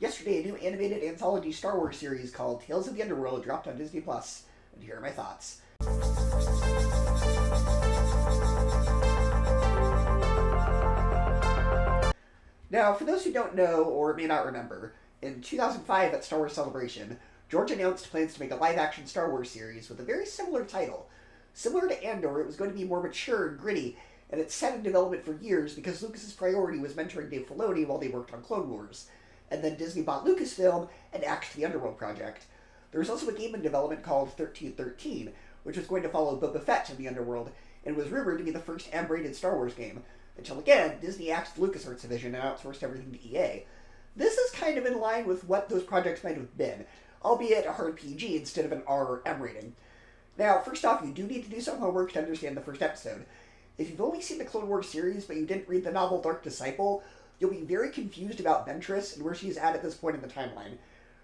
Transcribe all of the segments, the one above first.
Yesterday, a new animated anthology Star Wars series called Tales of the Underworld dropped on Disney Plus, and here are my thoughts. Now, for those who don't know or may not remember, in 2005 at Star Wars Celebration, George announced plans to make a live-action Star Wars series with a very similar title. Similar to Andor, it was going to be more mature and gritty, and it's set in development for years because Lucas's priority was mentoring Dave Filoni while they worked on Clone Wars. And then Disney bought Lucasfilm and axed the Underworld project. There was also a game in development called 1313, which was going to follow Boba Fett in the Underworld, and was rumored to be the first M-rated Star Wars game, until again, Disney axed LucasArts division and outsourced everything to EA. This is kind of in line with what those projects might have been, albeit a hard PG instead of an R or M rating. Now, first off, you do need to do some homework to understand the first episode. If you've only seen the Clone Wars series, but you didn't read the novel Dark Disciple, you'll be very confused about Ventress and where she is at this point in the timeline.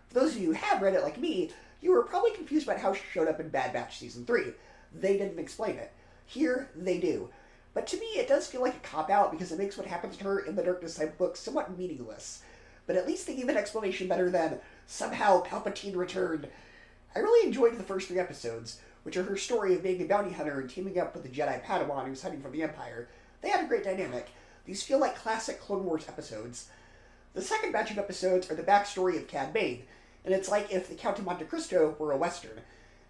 For those of you who have read it like me, you were probably confused about how she showed up in Bad Batch Season 3. They didn't explain it. Here, they do. But to me, it does feel like a cop-out because it makes what happens to her in the Dark Disciple book somewhat meaningless. But at least they gave an explanation better than, somehow Palpatine returned. I really enjoyed the first 3 episodes, which are her story of being a bounty hunter and teaming up with the Jedi Padawan who's hiding from the Empire. They had a great dynamic. These feel like classic Clone Wars episodes. The second batch of episodes are the backstory of Cad Bane, and it's like if the Count of Monte Cristo were a Western.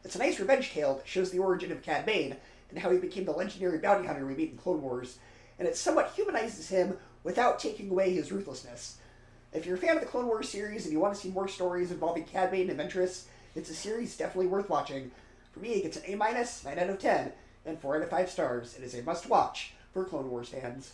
It's a nice revenge tale that shows the origin of Cad Bane, and how he became the legendary bounty hunter we meet in Clone Wars, and it somewhat humanizes him without taking away his ruthlessness. If you're a fan of the Clone Wars series and you want to see more stories involving Cad Bane and Ventress, it's a series definitely worth watching. For me, it gets an A-, 9 out of 10, and 4 out of 5 stars. It is a must-watch for Clone Wars fans.